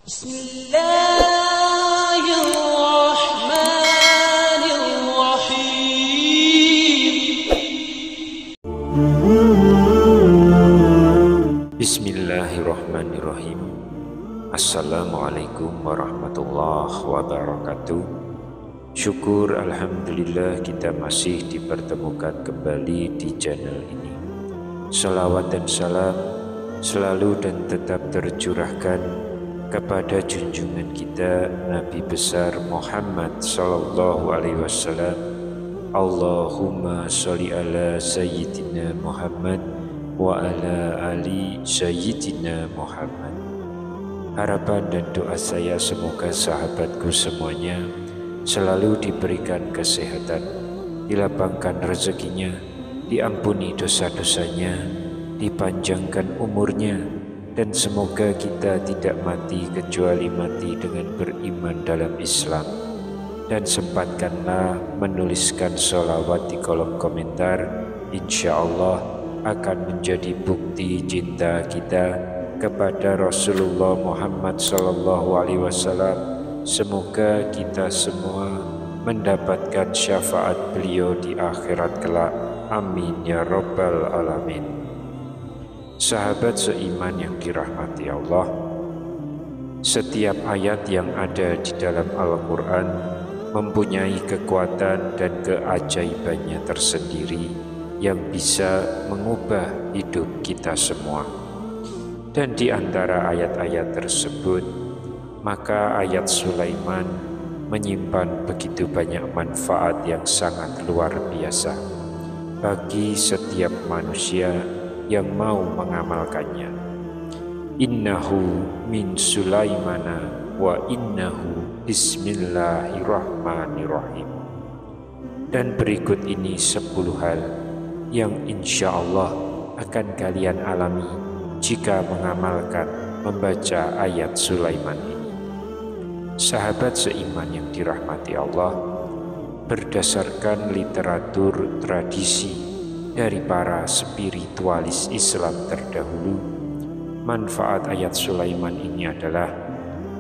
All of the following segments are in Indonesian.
Bismillahirrahmanirrahim. Bismillahirrahmanirrahim. Assalamualaikum warahmatullahi wabarakatuh. Syukur alhamdulillah kita masih dipertemukan kembali di channel ini. Salawat dan salam selalu dan tetap tercurahkan kepada junjungan kita Nabi besar Muhammad sallallahu alaihi wasallam. Allahumma sholli ala sayyidina Muhammad wa ala ali sayyidina Muhammad. Harapan dan doa saya semoga sahabatku semuanya selalu diberikan kesehatan, dilapangkan rezekinya, diampuni dosa-dosanya, dipanjangkan umurnya, dan semoga kita tidak mati kecuali mati dengan beriman dalam Islam. Dan sempatkanlah menuliskan sholawat di kolom komentar, insya Allah akan menjadi bukti cinta kita kepada Rasulullah Muhammad SAW. Semoga kita semua mendapatkan syafaat beliau di akhirat kelak. Amin ya rabbal alamin. Sahabat seiman yang dirahmati Allah, setiap ayat yang ada di dalam Al-Quran mempunyai kekuatan dan keajaibannya tersendiri yang bisa mengubah hidup kita semua. Dan di antara ayat-ayat tersebut, maka ayat Sulaiman menyimpan begitu banyak manfaat yang sangat luar biasa bagi setiap manusia yang mau mengamalkannya. Innahu min Sulaimana wa innahu bismillahirrahmanirrahim. Dan berikut ini 10 hal yang insya Allah akan kalian alami jika mengamalkan membaca ayat Sulaiman ini. Sahabat seiman yang dirahmati Allah, berdasarkan literatur tradisi dari para spiritualis Islam terdahulu, manfaat ayat Sulaiman ini adalah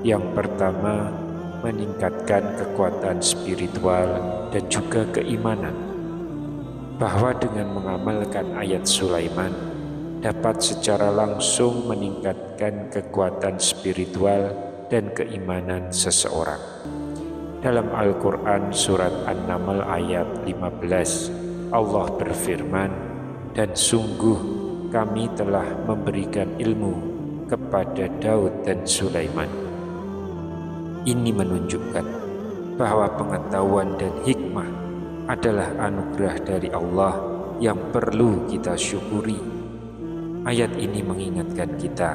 yang pertama, meningkatkan kekuatan spiritual dan juga keimanan. Bahwa dengan mengamalkan ayat Sulaiman dapat secara langsung meningkatkan kekuatan spiritual dan keimanan seseorang. Dalam Al-Quran surat An-Naml ayat 15, Allah berfirman, dan sungguh kami telah memberikan ilmu kepada Daud dan Sulaiman. Ini menunjukkan bahwa pengetahuan dan hikmah adalah anugerah dari Allah yang perlu kita syukuri. Ayat ini mengingatkan kita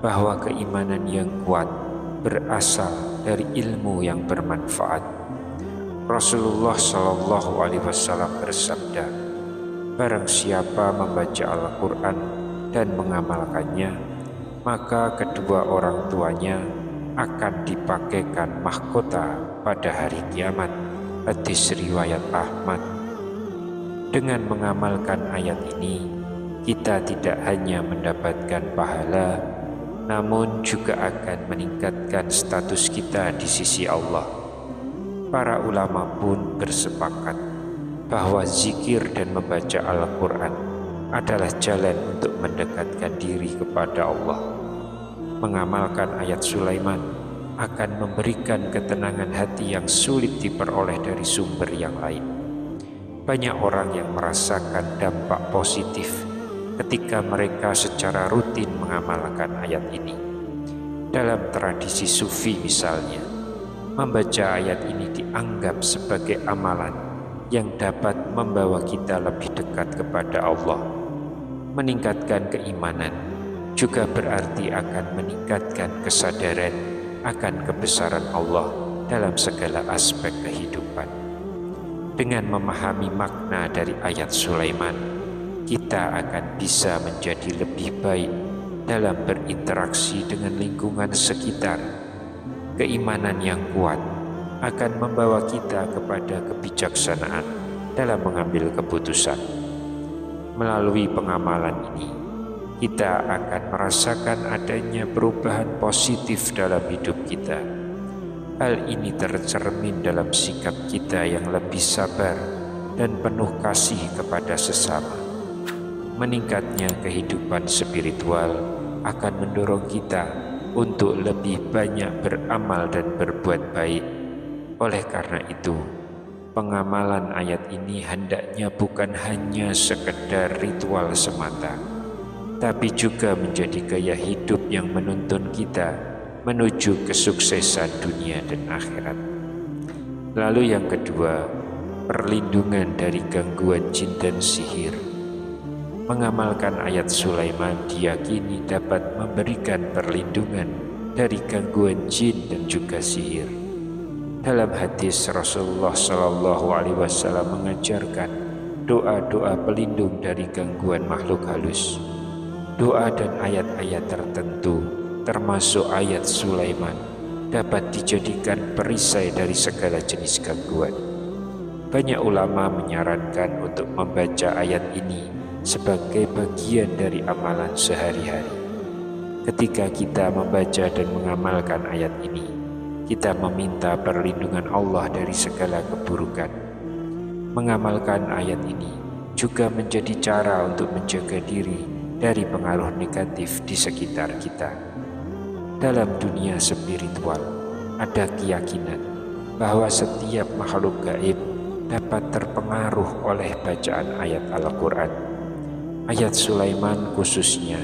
bahwa keimanan yang kuat berasal dari ilmu yang bermanfaat. Rasulullah SAW bersabda, barang siapa membaca Al-Quran dan mengamalkannya, maka kedua orang tuanya akan dipakaikan mahkota pada hari kiamat. Hadis riwayat Ahmad. Dengan mengamalkan ayat ini, kita tidak hanya mendapatkan pahala, namun juga akan meningkatkan status kita di sisi Allah. Para ulama pun bersepakat bahwa zikir dan membaca Al-Quran adalah jalan untuk mendekatkan diri kepada Allah. Mengamalkan ayat Sulaiman akan memberikan ketenangan hati yang sulit diperoleh dari sumber yang lain. Banyak orang yang merasakan dampak positif ketika mereka secara rutin mengamalkan ayat ini. Dalam tradisi Sufi misalnya, membaca ayat ini dianggap sebagai amalan yang dapat membawa kita lebih dekat kepada Allah. Meningkatkan keimanan juga berarti akan meningkatkan kesadaran akan kebesaran Allah dalam segala aspek kehidupan. Dengan memahami makna dari ayat Sulaiman, kita akan bisa menjadi lebih baik dalam berinteraksi dengan lingkungan sekitar. Keimanan yang kuat akan membawa kita kepada kebijaksanaan dalam mengambil keputusan. Melalui pengamalan ini, kita akan merasakan adanya perubahan positif dalam hidup kita. Hal ini tercermin dalam sikap kita yang lebih sabar dan penuh kasih kepada sesama. Meningkatnya kehidupan spiritual akan mendorong kita untuk lebih banyak beramal dan berbuat baik. Oleh karena itu, pengamalan ayat ini hendaknya bukan hanya sekedar ritual semata, tapi juga menjadi gaya hidup yang menuntun kita menuju kesuksesan dunia dan akhirat. Lalu yang kedua, perlindungan dari gangguan jin dan sihir. Mengamalkan ayat Sulaiman diyakini dapat memberikan perlindungan dari gangguan jin dan juga sihir. Dalam hadis Rasulullah SAW mengajarkan doa-doa pelindung dari gangguan makhluk halus. Doa dan ayat-ayat tertentu, termasuk ayat Sulaiman, dapat dijadikan perisai dari segala jenis gangguan. Banyak ulama menyarankan untuk membaca ayat ini sebagai bagian dari amalan sehari-hari. Ketika kita membaca dan mengamalkan ayat ini, kita meminta perlindungan Allah dari segala keburukan. Mengamalkan ayat ini juga menjadi cara untuk menjaga diri dari pengaruh negatif di sekitar kita. Dalam dunia spiritual, ada keyakinan bahwa setiap makhluk gaib dapat terpengaruh oleh bacaan ayat Al-Quran. Ayat Sulaiman khususnya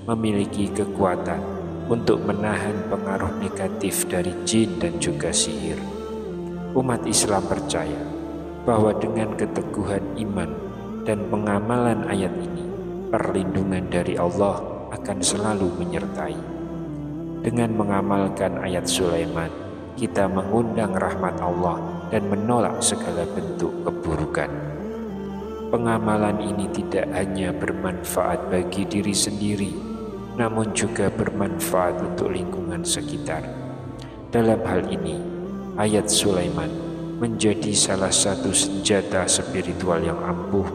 memiliki kekuatan untuk menahan pengaruh negatif dari jin dan juga sihir. Umat Islam percaya bahwa dengan keteguhan iman dan pengamalan ayat ini, perlindungan dari Allah akan selalu menyertai. Dengan mengamalkan ayat Sulaiman, kita mengundang rahmat Allah dan menolak segala bentuk keburukan. Pengamalan ini tidak hanya bermanfaat bagi diri sendiri, namun juga bermanfaat untuk lingkungan sekitar. Dalam hal ini, ayat Sulaiman menjadi salah satu senjata spiritual yang ampuh.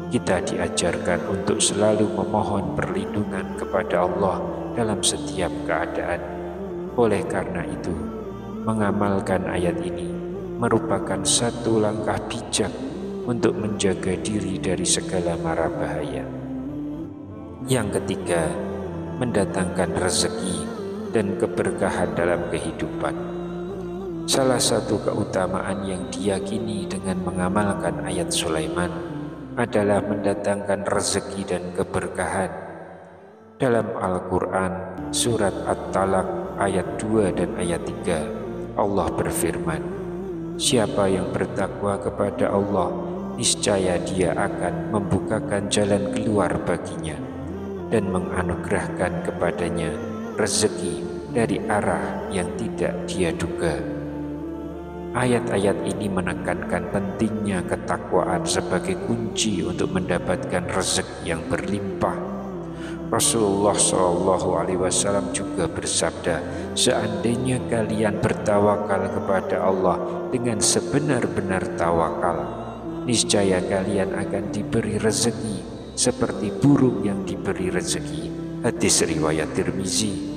Kita diajarkan untuk selalu memohon perlindungan kepada Allah dalam setiap keadaan. Oleh karena itu, mengamalkan ayat ini merupakan satu langkah bijak untuk menjaga diri dari segala mara bahaya. Yang ketiga, mendatangkan rezeki dan keberkahan dalam kehidupan. Salah satu keutamaan yang diyakini dengan mengamalkan ayat Sulaiman adalah mendatangkan rezeki dan keberkahan. Dalam Al-Quran, surat At-Talaq ayat 2 dan ayat 3, Allah berfirman, "Siapa yang bertakwa kepada Allah, niscaya Dia akan membukakan jalan keluar baginya dan menganugerahkan kepadanya rezeki dari arah yang tidak dia duga." Ayat-ayat ini menekankan pentingnya ketakwaan sebagai kunci untuk mendapatkan rezeki yang berlimpah. Rasulullah SAW juga bersabda, "Seandainya kalian bertawakal kepada Allah dengan sebenar-benar tawakal, niscaya kalian akan diberi rezeki seperti burung yang diberi rezeki." Hadis riwayat Tirmizi.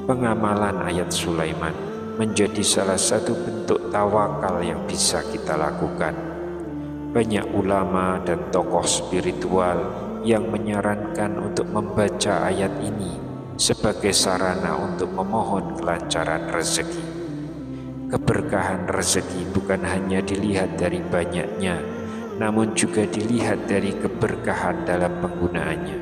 Pengamalan ayat Sulaiman menjadi salah satu bentuk tawakal yang bisa kita lakukan. Banyak ulama dan tokoh spiritual yang menyarankan untuk membaca ayat ini sebagai sarana untuk memohon kelancaran rezeki. Keberkahan rezeki bukan hanya dilihat dari banyaknya, namun juga dilihat dari keberkahan dalam penggunaannya.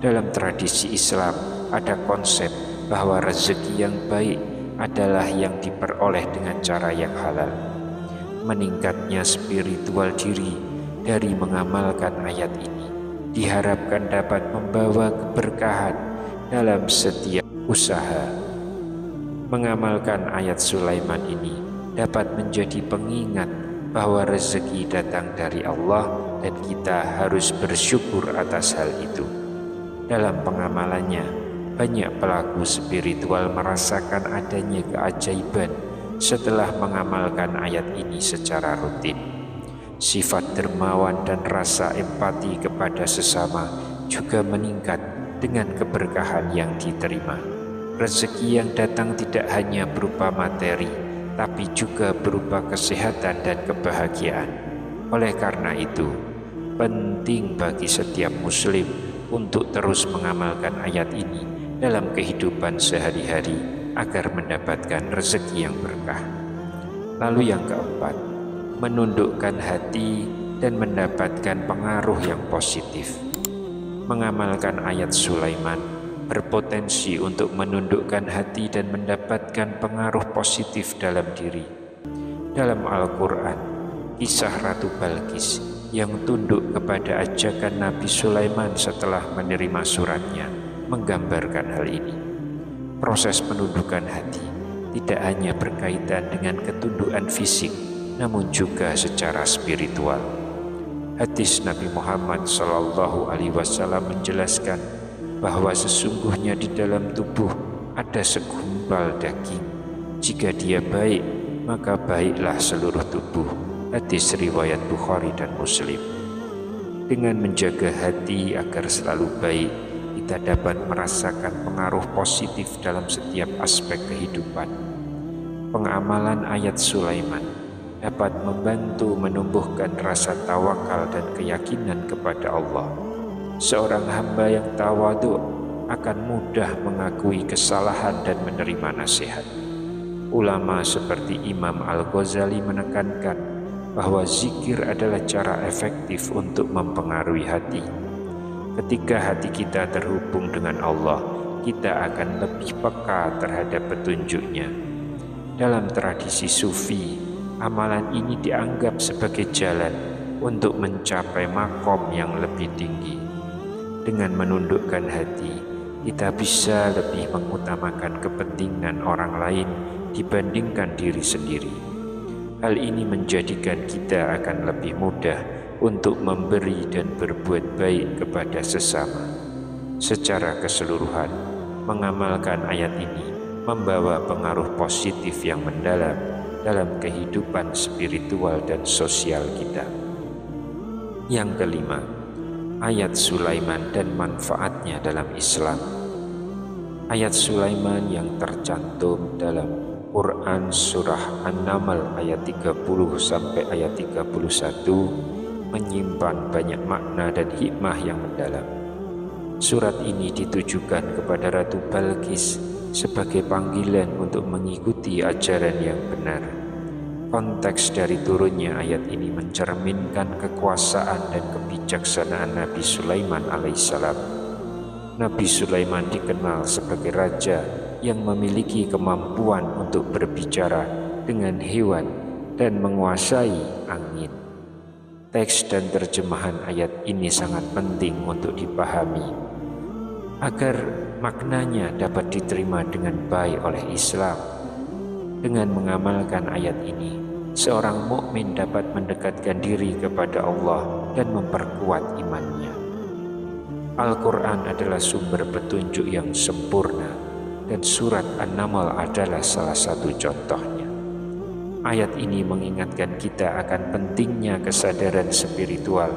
Dalam tradisi Islam ada konsep bahwa rezeki yang baik adalah yang diperoleh dengan cara yang halal. Meningkatnya spiritual diri dari mengamalkan ayat ini diharapkan dapat membawa keberkahan dalam setiap usaha. Mengamalkan ayat Sulaiman ini dapat menjadi pengingat bahwa rezeki datang dari Allah dan kita harus bersyukur atas hal itu. Dalam pengamalannya, banyak pelaku spiritual merasakan adanya keajaiban setelah mengamalkan ayat ini secara rutin. Sifat dermawan dan rasa empati kepada sesama juga meningkat dengan keberkahan yang diterima. Rezeki yang datang tidak hanya berupa materi, tapi juga berupa kesehatan dan kebahagiaan. Oleh karena itu, penting bagi setiap muslim untuk terus mengamalkan ayat ini dalam kehidupan sehari-hari agar mendapatkan rezeki yang berkah. Lalu yang keempat, menundukkan hati dan mendapatkan pengaruh yang positif. Mengamalkan ayat Sulaiman berpotensi untuk menundukkan hati dan mendapatkan pengaruh positif dalam diri. Dalam Al-Quran, kisah Ratu Balqis yang tunduk kepada ajakan Nabi Sulaiman setelah menerima suratnya menggambarkan hal ini. Proses menundukkan hati tidak hanya berkaitan dengan ketundukan fisik, namun juga secara spiritual. Hadis Nabi Muhammad SAW menjelaskan bahwa sesungguhnya di dalam tubuh ada segumpal daging. Jika dia baik, maka baiklah seluruh tubuh. Hadis riwayat Bukhari dan Muslim. Dengan menjaga hati agar selalu baik, kita dapat merasakan pengaruh positif dalam setiap aspek kehidupan. Pengamalan ayat Sulaiman dapat membantu menumbuhkan rasa tawakal dan keyakinan kepada Allah. Seorang hamba yang tawadhu akan mudah mengakui kesalahan dan menerima nasihat. Ulama seperti Imam Al-Ghazali menekankan bahwa zikir adalah cara efektif untuk mempengaruhi hati. Ketika hati kita terhubung dengan Allah, kita akan lebih peka terhadap petunjuknya. Dalam tradisi Sufi, amalan ini dianggap sebagai jalan untuk mencapai makom yang lebih tinggi. Dengan menundukkan hati, kita bisa lebih mengutamakan kepentingan orang lain dibandingkan diri sendiri. Hal ini menjadikan kita akan lebih mudah untuk memberi dan berbuat baik kepada sesama. Secara keseluruhan, mengamalkan ayat ini membawa pengaruh positif yang mendalam dalam kehidupan spiritual dan sosial kita. Yang kelima, ayat Sulaiman dan manfaatnya dalam Islam. Ayat Sulaiman yang tercantum dalam Quran Surah An-Naml ayat 30 sampai ayat 31 menyimpan banyak makna dan hikmah yang mendalam. Surat ini ditujukan kepada Ratu Balqis sebagai panggilan untuk mengikuti ajaran yang benar. Konteks dari turunnya ayat ini mencerminkan kekuasaan dan kebijaksanaan Nabi Sulaiman alaihissalam. Nabi Sulaiman dikenal sebagai raja yang memiliki kemampuan untuk berbicara dengan hewan dan menguasai angin. Teks dan terjemahan ayat ini sangat penting untuk dipahami agar maknanya dapat diterima dengan baik oleh Islam. Dengan mengamalkan ayat ini, seorang mukmin dapat mendekatkan diri kepada Allah dan memperkuat imannya. Al-Quran adalah sumber petunjuk yang sempurna dan surat An-Naml adalah salah satu contohnya. Ayat ini mengingatkan kita akan pentingnya kesadaran spiritual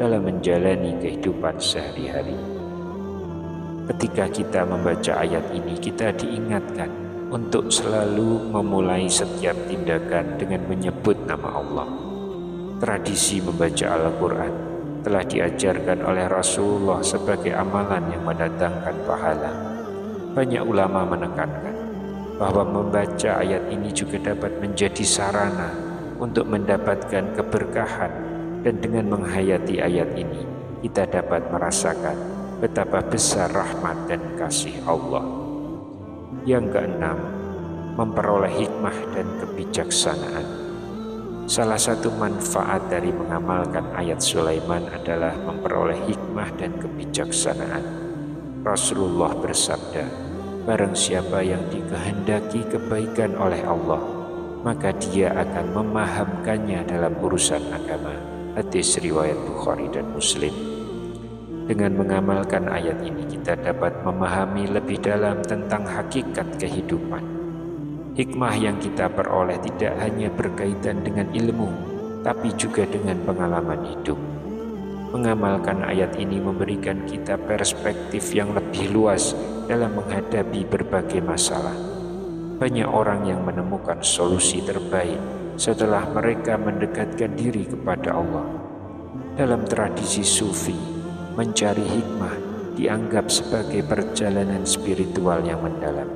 dalam menjalani kehidupan sehari-hari. Ketika kita membaca ayat ini, kita diingatkan untuk selalu memulai setiap tindakan dengan menyebut nama Allah. Tradisi membaca Al-Quran telah diajarkan oleh Rasulullah sebagai amalan yang mendatangkan pahala. Banyak ulama menekankan bahwa membaca ayat ini juga dapat menjadi sarana untuk mendapatkan keberkahan, dan dengan menghayati ayat ini, kita dapat merasakan betapa besar rahmat dan kasih Allah. Yang keenam, memperoleh hikmah dan kebijaksanaan. Salah satu manfaat dari mengamalkan ayat Sulaiman adalah memperoleh hikmah dan kebijaksanaan. Rasulullah bersabda, barang siapa yang dikehendaki kebaikan oleh Allah, maka dia akan memahamkannya dalam urusan agama. Hadis riwayat Bukhari dan Muslim. Dengan mengamalkan ayat ini, kita dapat memahami lebih dalam tentang hakikat kehidupan. Hikmah yang kita peroleh tidak hanya berkaitan dengan ilmu, tapi juga dengan pengalaman hidup. Mengamalkan ayat ini memberikan kita perspektif yang lebih luas dalam menghadapi berbagai masalah. Banyak orang yang menemukan solusi terbaik setelah mereka mendekatkan diri kepada Allah. Dalam tradisi sufi, mencari hikmah dianggap sebagai perjalanan spiritual yang mendalam.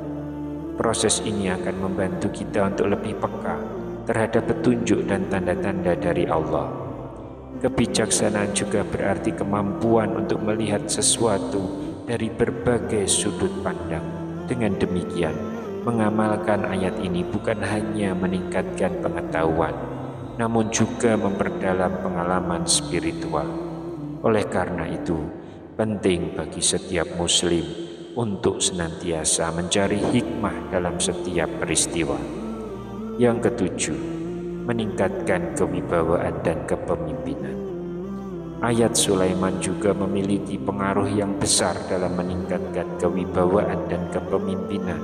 Proses ini akan membantu kita untuk lebih peka terhadap petunjuk dan tanda-tanda dari Allah. Kebijaksanaan juga berarti kemampuan untuk melihat sesuatu dari berbagai sudut pandang. Dengan demikian, mengamalkan ayat ini bukan hanya meningkatkan pengetahuan, namun juga memperdalam pengalaman spiritual. Oleh karena itu, penting bagi setiap muslim untuk senantiasa mencari hikmah dalam setiap peristiwa. Yang ketujuh, meningkatkan kewibawaan dan kepemimpinan. Ayat Sulaiman juga memiliki pengaruh yang besar dalam meningkatkan kewibawaan dan kepemimpinan.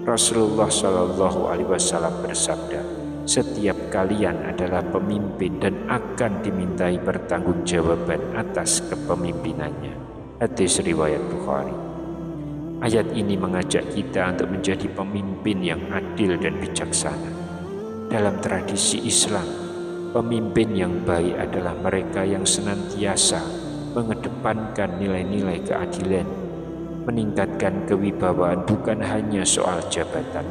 Rasulullah Shallallahu Alaihi Wasallam bersabda, "Setiap kalian adalah pemimpin dan akan dimintai pertanggungjawaban atas kepemimpinannya." Hadis riwayat Bukhari. Ayat ini mengajak kita untuk menjadi pemimpin yang adil dan bijaksana. Dalam tradisi Islam, pemimpin yang baik adalah mereka yang senantiasa mengedepankan nilai-nilai keadilan. Meningkatkan kewibawaan bukan hanya soal jabatan,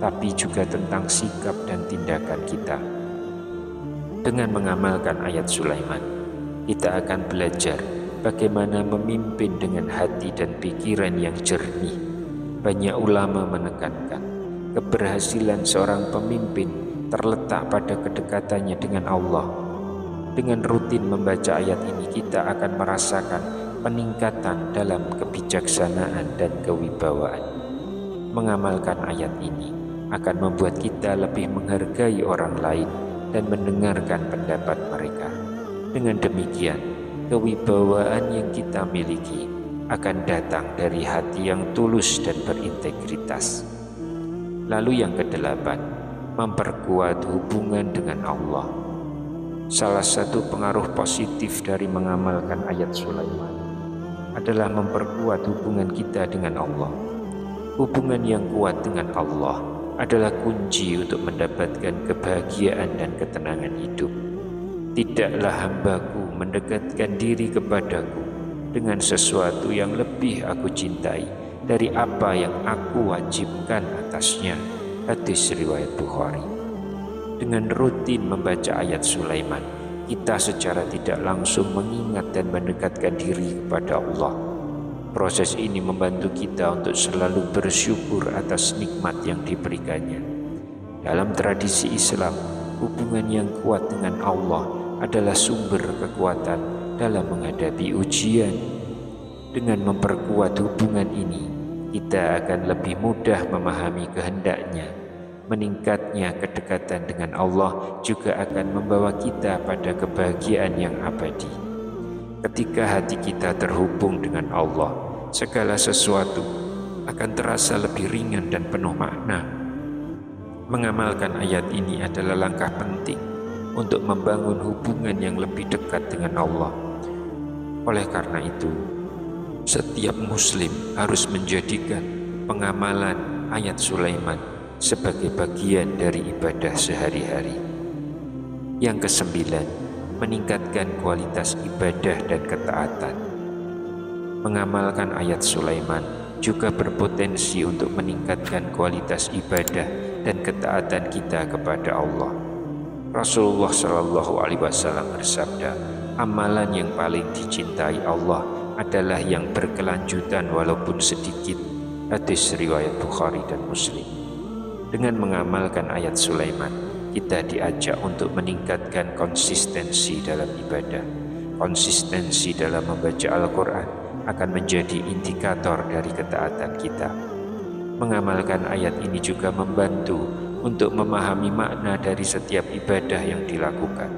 tapi juga tentang sikap dan tindakan kita. Dengan mengamalkan ayat Sulaiman, kita akan belajar bagaimana memimpin dengan hati dan pikiran yang jernih. Banyak ulama menekankan keberhasilan seorang pemimpin terletak pada kedekatannya dengan Allah. Dengan rutin membaca ayat ini, kita akan merasakan peningkatan dalam kebijaksanaan dan kewibawaan. Mengamalkan ayat ini akan membuat kita lebih menghargai orang lain dan mendengarkan pendapat mereka. Dengan demikian, kewibawaan yang kita miliki akan datang dari hati yang tulus dan berintegritas. Lalu yang kedelapan, memperkuat hubungan dengan Allah. Salah satu pengaruh positif dari mengamalkan ayat Sulaiman adalah memperkuat hubungan kita dengan Allah. Hubungan yang kuat dengan Allah adalah kunci untuk mendapatkan kebahagiaan dan ketenangan hidup. Tidaklah hambaku mendekatkan diri kepadaku dengan sesuatu yang lebih aku cintai dari apa yang aku wajibkan atasnya. Hadis riwayat Bukhari. Dengan rutin membaca ayat Sulaiman, kita secara tidak langsung mengingat dan mendekatkan diri kepada Allah. Proses ini membantu kita untuk selalu bersyukur atas nikmat yang diberikannya. Dalam tradisi Islam, hubungan yang kuat dengan Allah adalah sumber kekuatan dalam menghadapi ujian. Dengan memperkuat hubungan ini, kita akan lebih mudah memahami kehendaknya. Meningkatnya kedekatan dengan Allah juga akan membawa kita pada kebahagiaan yang abadi. Ketika hati kita terhubung dengan Allah, segala sesuatu akan terasa lebih ringan dan penuh makna. Mengamalkan ayat ini adalah langkah penting untuk membangun hubungan yang lebih dekat dengan Allah. Oleh karena itu, setiap muslim harus menjadikan pengamalan ayat Sulaiman sebagai bagian dari ibadah sehari-hari. Yang kesembilan, meningkatkan kualitas ibadah dan ketaatan. Mengamalkan ayat Sulaiman juga berpotensi untuk meningkatkan kualitas ibadah dan ketaatan kita kepada Allah. Rasulullah Shallallahu Alaihi Wasallam bersabda, amalan yang paling dicintai Allah adalah yang berkelanjutan walaupun sedikit. Hadis riwayat Bukhari dan Muslim. Dengan mengamalkan ayat Sulaiman, kita diajak untuk meningkatkan konsistensi dalam ibadah. Konsistensi dalam membaca Al-Quran akan menjadi indikator dari ketaatan kita. Mengamalkan ayat ini juga membantu untuk memahami makna dari setiap ibadah yang dilakukan.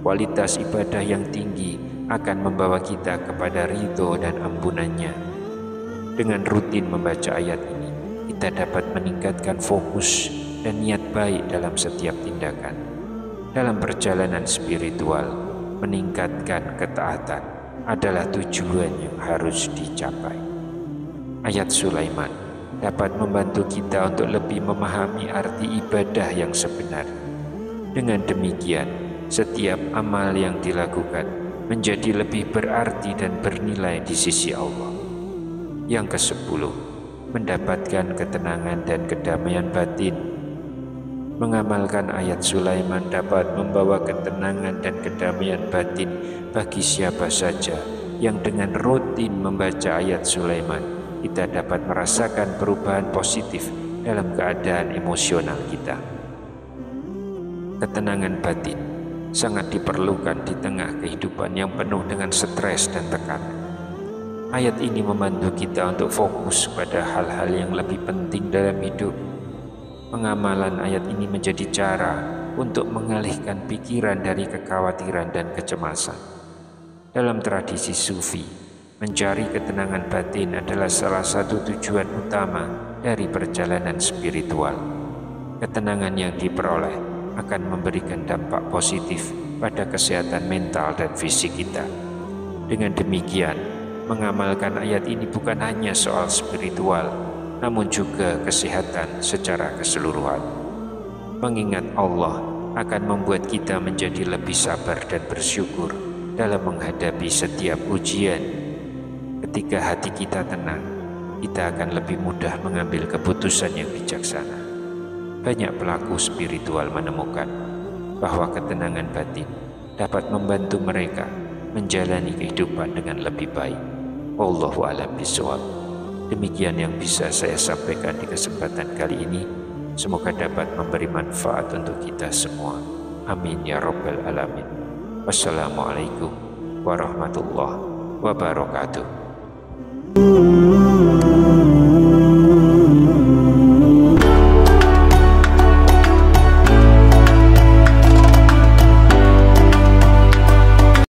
Kualitas ibadah yang tinggi akan membawa kita kepada ridho dan ampunannya. Dengan rutin membaca ayat ini, kita dapat meningkatkan fokus dan niat baik dalam setiap tindakan. Dalam perjalanan spiritual, meningkatkan ketaatan adalah tujuan yang harus dicapai. Ayat Sulaiman dapat membantu kita untuk lebih memahami arti ibadah yang sebenarnya. Dengan demikian, setiap amal yang dilakukan menjadi lebih berarti dan bernilai di sisi Allah. Yang ke-10, mendapatkan ketenangan dan kedamaian batin. Mengamalkan ayat Sulaiman dapat membawa ketenangan dan kedamaian batin bagi siapa saja yang dengan rutin membaca ayat Sulaiman. Kita dapat merasakan perubahan positif dalam keadaan emosional kita. Ketenangan batin sangat diperlukan di tengah kehidupan yang penuh dengan stres dan tekanan. Ayat ini membantu kita untuk fokus pada hal-hal yang lebih penting dalam hidup. Pengamalan ayat ini menjadi cara untuk mengalihkan pikiran dari kekhawatiran dan kecemasan. Dalam tradisi Sufi, mencari ketenangan batin adalah salah satu tujuan utama dari perjalanan spiritual. Ketenangan yang diperoleh akan memberikan dampak positif pada kesehatan mental dan fisik kita. Dengan demikian, mengamalkan ayat ini bukan hanya soal spiritual, namun juga kesehatan secara keseluruhan. Mengingat Allah akan membuat kita menjadi lebih sabar dan bersyukur dalam menghadapi setiap ujian. Ketika hati kita tenang, kita akan lebih mudah mengambil keputusan yang bijaksana. Banyak pelaku spiritual menemukan bahwa ketenangan batin dapat membantu mereka menjalani kehidupan dengan lebih baik. Wallahu a'lam bishawab. Demikian yang bisa saya sampaikan di kesempatan kali ini. Semoga dapat memberi manfaat untuk kita semua. Amin ya rabbal alamin. Wassalamualaikum warahmatullahi wabarakatuh.